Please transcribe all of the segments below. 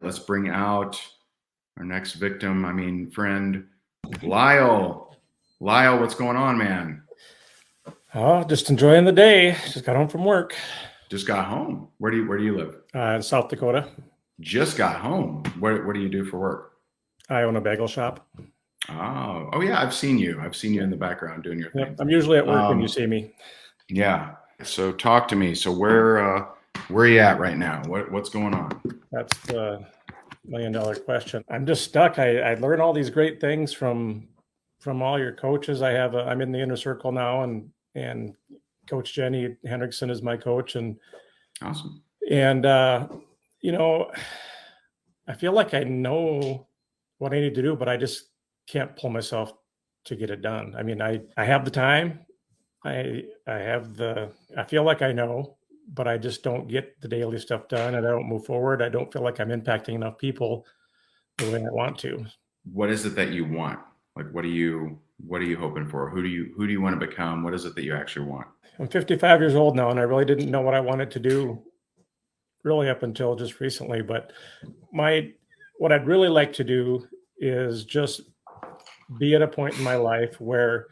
Let's bring out our next victim. Friend, Lyle. Lyle, what's going on, man? Oh, just enjoying the day. Just got home from work. Just got home. Where do you live? In South Dakota. Just got home. What do you do for work? I own a bagel shop. Oh yeah, I've seen you. I've seen you in the background doing your thing. Yep, I'm usually at work when you see me. Yeah. So talk to me. So where are you at right now? What's going on? That's the $1 million question. I'm just stuck. I learn all these great things from all your coaches. I'm in the inner circle now, and Coach Jenny Hendrickson is my coach, and awesome. And I feel like I know what I need to do, but I just can't pull myself to get it done. I have the time. I feel like I know, but I just don't get the daily stuff done, and I don't move forward. I don't feel like I'm impacting enough people the way I want to. What is it that you want? Like, what are you hoping for? Who do you want to become? What is it that you actually want? I'm 55 years old now, and I really didn't know what I wanted to do really up until just recently. But what I'd really like to do is just be at a point in my life where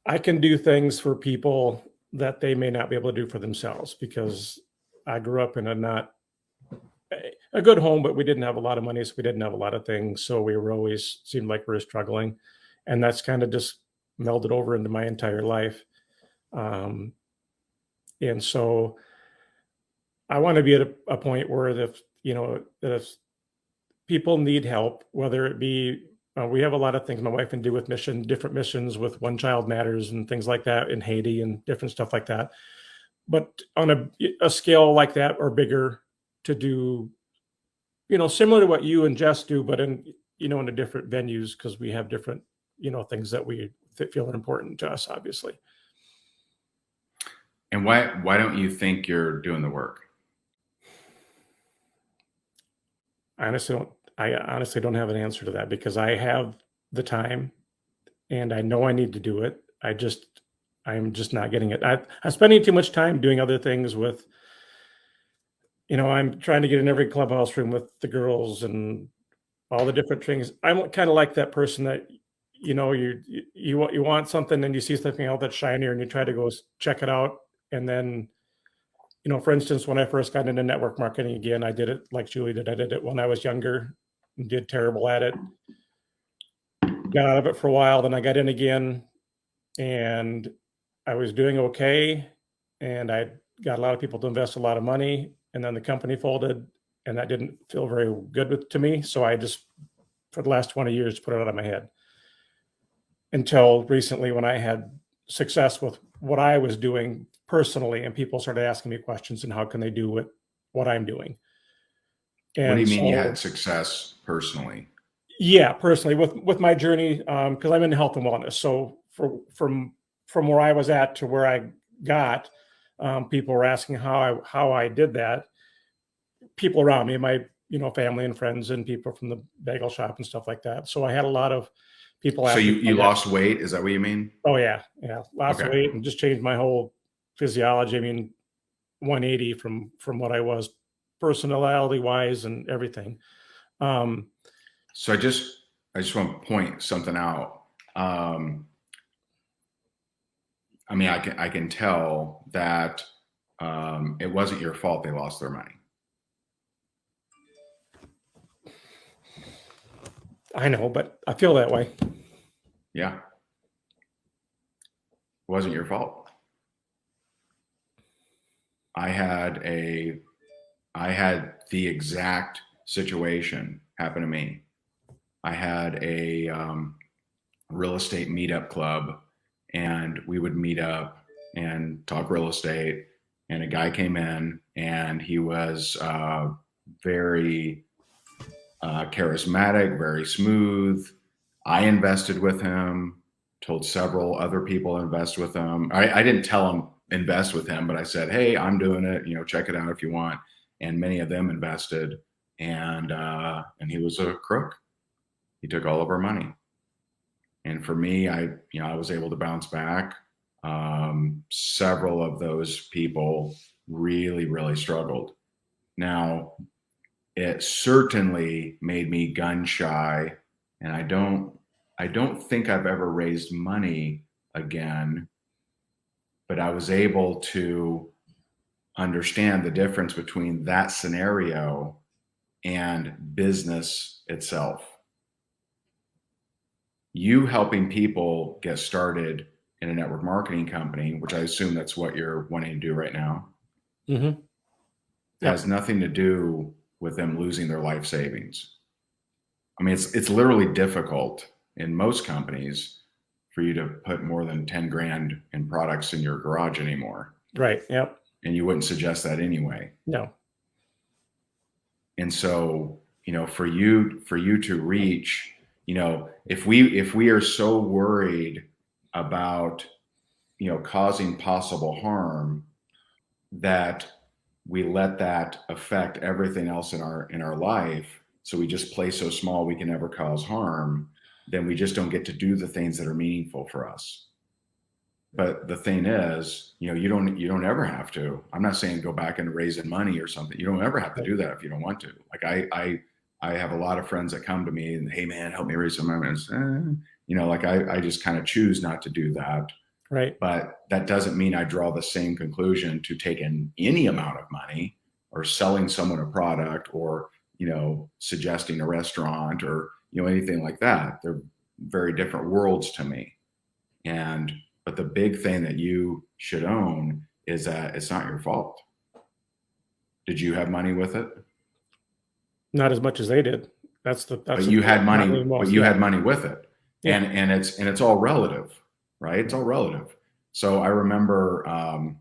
I can do things for people that they may not be able to do for themselves, because I grew up in a good home, but we didn't have a lot of money, so we didn't have a lot of things. So we were always seemed like we were struggling, and that's kind of just melded over into my entire life. And so I want to be at a point where if people need help, whether it be, we have a lot of things my wife can do with different missions with One Child Matters and things like that in Haiti and different stuff like that. But on a scale like that or bigger, to do, similar to what you and Jess do, but in a different venues, because we have different, things that we feel are important to us, obviously. And why don't you think you're doing the work? I honestly don't have an answer to that, because I have the time and I know I need to do it. I'm just not getting it. I'm spending too much time doing other things with, I'm trying to get in every clubhouse room with the girls and all the different things. I'm kind of like that person that, you want something and you see something else that's shinier and you try to go check it out. And then, for instance, when I first got into network marketing again, I did it like Julie did. I did it when I was younger and did terrible at it. Got out of it for a while. Then I got in again and I was doing okay. And I got a lot of people to invest a lot of money. And then the company folded, and that didn't feel very good to me. So I just, for the last 20 years, put it out of my head. Until recently, when I had success with what I was doing personally, and people started asking me questions and how can they do what I'm doing. And what do you mean you had success personally? Yeah, personally with my journey, because I'm in health and wellness. So from where I was at to where I got, people were asking how I did that. People around me, my family and friends and people from the bagel shop and stuff like that. So I had a lot of people asking. So you lost weight? Is that what you mean? Oh yeah, lost weight and just changed my whole physiology. 180 from what I was personality wise and everything. So I just want to point something out. I can tell that it wasn't your fault they lost their money. I know, but I feel that way. Yeah. It wasn't your fault. I had the exact situation happen to me. I had a real estate meetup club, and we would meet up and talk real estate. And a guy came in, and he was very charismatic, very smooth. I invested with him, told several other people to invest with him. I didn't tell him invest with him, but I said, hey, I'm doing it, check it out if you want. And many of them invested, and he was a crook. He took all of our money. And for me, I was able to bounce back. Several of those people really, really struggled. Now, it certainly made me gun shy, and I don't think I've ever raised money again, but I was able to understand the difference between that scenario and business itself. You helping people get started in a network marketing company, which I assume that's what you're wanting to do right now, Mm-hmm. has Yep. nothing to do with them losing their life savings. I mean, it's literally difficult in most companies for you to put more than 10 grand in products in your garage anymore. Right. Yep. And you wouldn't suggest that anyway. No. And so, for you to reach, if we are so worried about, causing possible harm, that we let that affect everything else in our life, so we just play so small we can never cause harm, then we just don't get to do the things that are meaningful for us. But the thing is, you don't ever have to. I'm not saying go back and raising money or something. You don't ever have to do that if you don't want to. Like I have a lot of friends that come to me and, hey man, help me raise some money. Like I just kind of choose not to do that. Right. But that doesn't mean I draw the same conclusion to taking any amount of money or selling someone a product or, suggesting a restaurant or, anything like that. They're very different worlds to me. But the big thing that you should own is that it's not your fault. Did you have money with it? Not as much as they did. But you had money, but you yeah. had money with it. Yeah. And it's all relative, right? It's all relative. So I remember,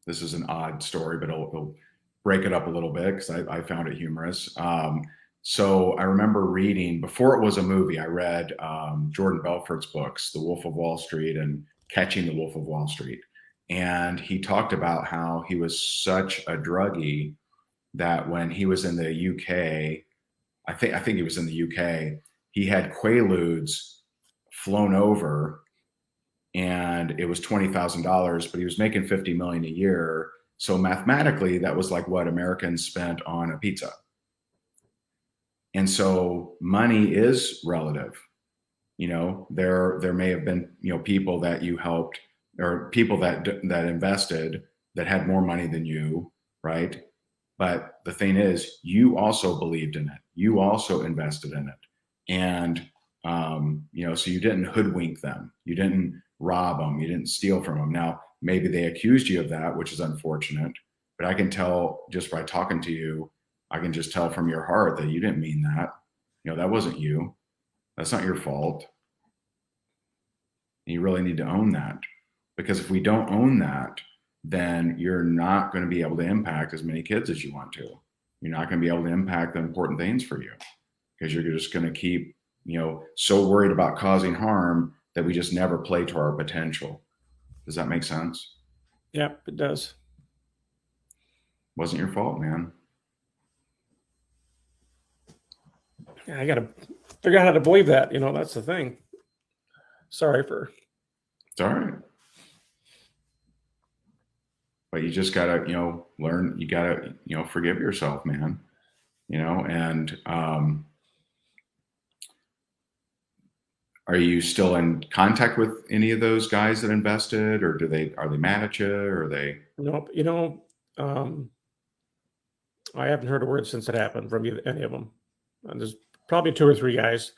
this is an odd story, but it'll break it up a little bit because I found it humorous. So I remember reading, before it was a movie, I read Jordan Belfort's books, The Wolf of Wall Street and Catching the Wolf of Wall Street. And he talked about how he was such a druggie that when he was in the UK, I think he was in the UK, he had Quaaludes flown over, and it was $20,000, but he was making $50 million a year. So mathematically, that was like what Americans spent on a pizza. And so money is relative. There may have been, people that you helped or people that invested that had more money than you, right? But the thing is, you also believed in it. You also invested in it. And, so you didn't hoodwink them. You didn't rob them. You didn't steal from them. Now, maybe they accused you of that, which is unfortunate. But I can tell just by talking to you, I can just tell from your heart that you didn't mean that. That wasn't you. That's not your fault. And you really need to own that. Because if we don't own that, then you're not going to be able to impact as many kids as you want to. You're not going to be able to impact the important things for you because you're just going to keep, so worried about causing harm that we just never play to our potential. Does that make sense? Yeah, it does. Wasn't your fault, man. Yeah, I got to figure out how to believe that. That's the thing. Sorry for. It's all right. But you just got to, learn, you got to, forgive yourself, man, and are you still in contact with any of those guys that invested, or are they mad at you, or are they? Nope. I haven't heard a word since it happened from any of them. There's probably 2 or 3 guys.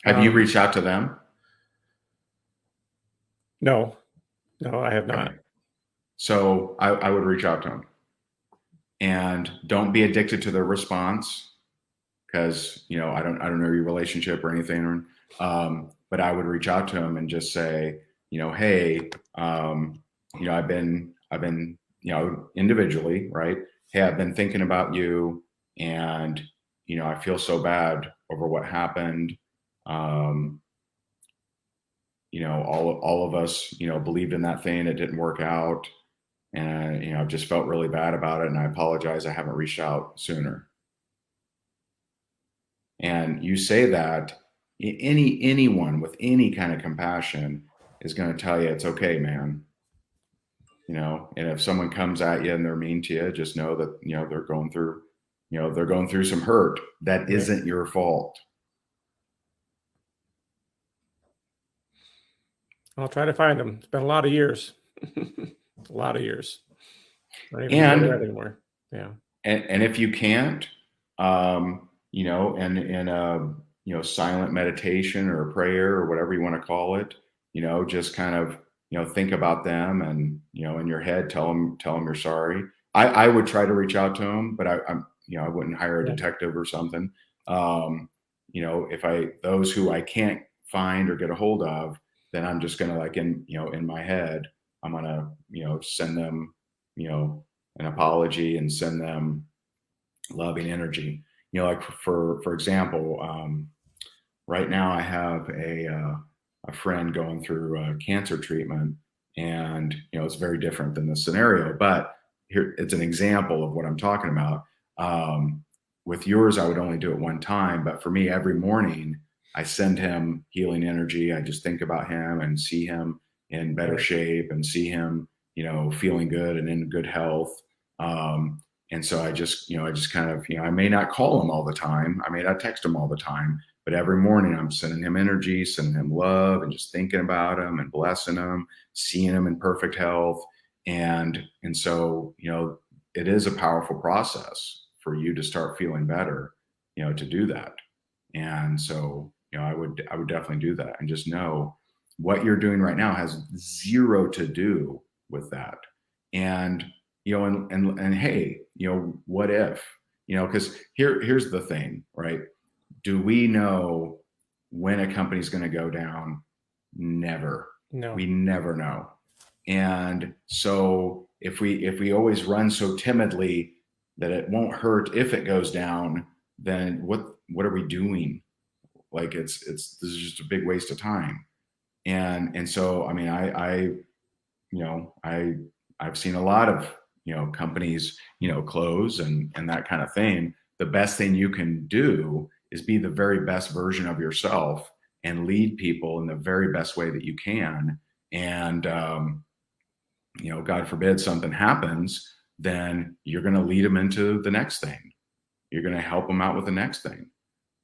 Have you reached out to them? No, I have not. Okay. So I would reach out to them, and don't be addicted to their response, because I don't know your relationship or anything, but I would reach out to them and just say, hey, I've been individually, right? Hey, I've been thinking about you, and I feel so bad over what happened. All of us, believed in that thing. It didn't work out. And, I've just felt really bad about it. And I apologize. I haven't reached out sooner. And you say that, anyone with any kind of compassion is going to tell you it's okay, man. And if someone comes at you and they're mean to you, just know that, they're going through they're going through some hurt. That Right. isn't your fault. I'll try to find them. It's been a lot of years. A lot of years. I don't even think they're there And anymore. Yeah. and if you can't, and in a silent meditation or a prayer or whatever you want to call it, just kind of think about them, and in your head tell them you're sorry. I would try to reach out to them, but I wouldn't hire a Yeah. detective or something. If those who I can't find or get a hold of, then I'm just gonna, like, in my head, I'm gonna send them an apology and send them loving energy. Like for example, right now I have a friend going through cancer treatment, and it's very different than this scenario, but here it's an example of what I'm talking about. With yours, I would only do it one time, but for me, every morning I send him healing energy. I just think about him and see him in better Right. shape, and see him feeling good and in good health. And so I just kind of, I may not call him all the time. I may not text him all the time, but every morning I'm sending him energy, sending him love, and just thinking about him and blessing him, seeing him in perfect health. And so, it is a powerful process for you to start feeling better, to do that. And so, I would definitely do that, and just know what you're doing right now has zero to do with that. And and hey, what if, because here's the thing, right? Do we know when a company's going to go down? Never. No. We never know. And so if we always run so timidly that it won't hurt if it goes down, then what are we doing? Like, this is just a big waste of time. And so, I mean, I've seen a lot of companies close and that kind of thing. The best thing you can do is be the very best version of yourself and lead people in the very best way that you can. And God forbid something happens, then you're going to lead them into the next thing. You're going to help them out with the next thing,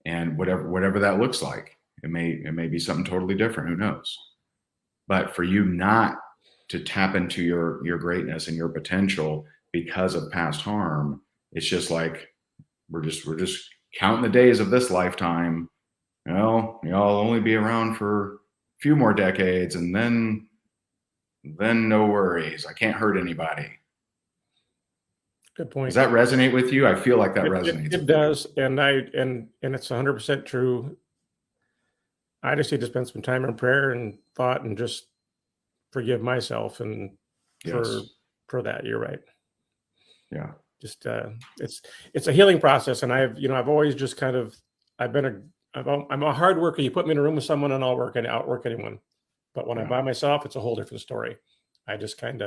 and whatever that looks like. It may be something totally different. Who knows? But for you not to tap into your greatness and your potential because of past harm, it's just like we're just counting the days of this lifetime. I'll only be around for a few more decades, and then no worries. I can't hurt anybody. Good point. Does that resonate with you? I feel like that resonates. It does, and it's 100% true. I just need to spend some time in prayer and thought, and just forgive myself, and Yes. for that. You're right. Yeah. Just it's a healing process, and I've always just kind of I'm a hard worker. You put me in a room with someone, and I'll outwork anyone. But when I'm by myself, it's a whole different story. I'm kind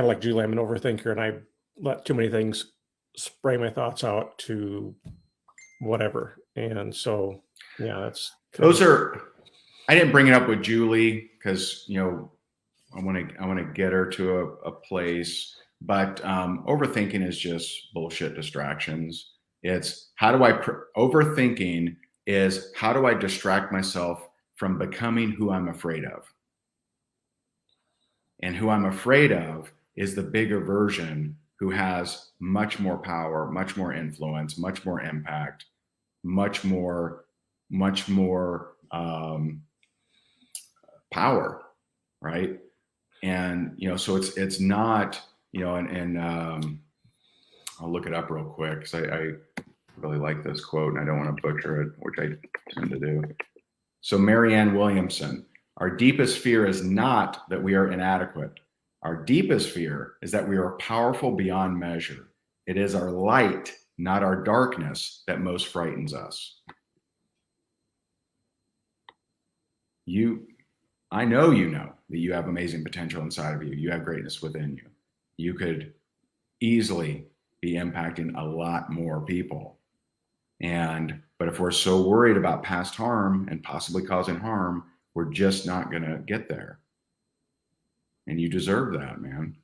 of like Julie. I'm an overthinker, and I let too many things spray my thoughts out to whatever. And so, yeah, I didn't bring it up with Julie because, I want to get her to a place, but overthinking is just bullshit distractions. It's overthinking is how do I distract myself from becoming who I'm afraid of? And who I'm afraid of is the bigger version, who has much more power, much more influence, much more impact, much more power, right? And so it's not, and I'll look it up real quick because I really like this quote and I don't want to butcher it, which I tend to do. So Marianne Williamson: our deepest fear is not that we are inadequate. Our deepest fear is that we are powerful beyond measure. It is our light, not our darkness, that most frightens us. I know that you have amazing potential inside of you. You have greatness within you. You could easily be impacting a lot more people. But if we're so worried about past harm and possibly causing harm, we're just not going to get there. And you deserve that, man.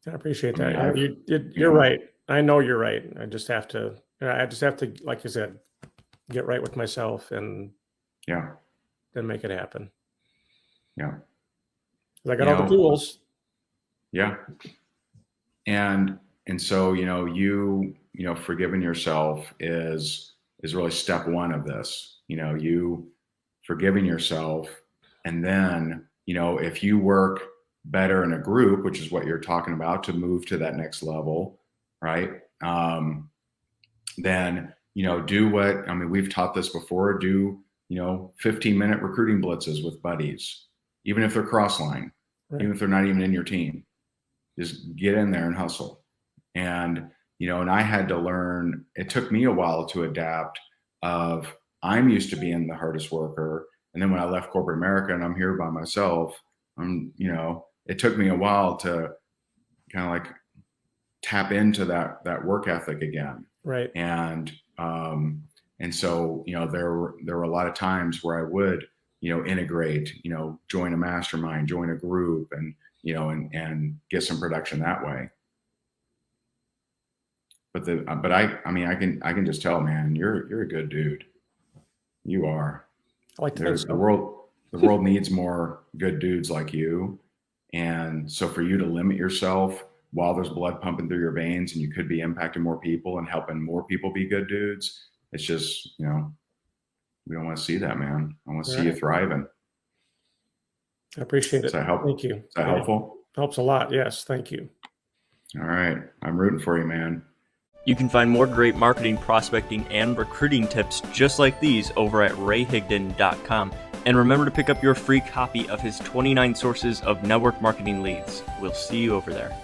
I appreciate that. You're right. I know you're right. I just have to, like you said, get right with myself and Yeah. then make it happen. Yeah. 'Cause I got all the tools. Yeah. And so, forgiving yourself is really step one of this. You forgiving yourself. And then, if you work better in a group, which is what you're talking about, to move to that next level, right? Then, do what, we've taught this before, do, 15-minute recruiting blitzes with buddies, even if they're cross-line, Right. even if they're not even in your team. Just get in there and hustle. And, and I had to learn, it took me a while to adapt of, I'm used to being the hardest worker. And then when I left corporate America and I'm here by myself, it took me a while to kind of like tap into that work ethic again. Right. And so, there were a lot of times where I would, integrate, join a mastermind, join a group, and, and get some production that way. But I can just tell, man, you're a good dude. You are. I like to think so. The world needs more good dudes like you. And so for you to limit yourself while there's blood pumping through your veins and you could be impacting more people and helping more people be good dudes, it's just, we don't want to see that, man. I want to see you thriving. I appreciate it. Does that help? Thank you. Is that helpful? Helps a lot. Yes. Thank you. All right. I'm rooting for you, man. You can find more great marketing, prospecting, and recruiting tips just like these over at rayhigdon.com. And remember to pick up your free copy of his 29 sources of network marketing leads. We'll see you over there.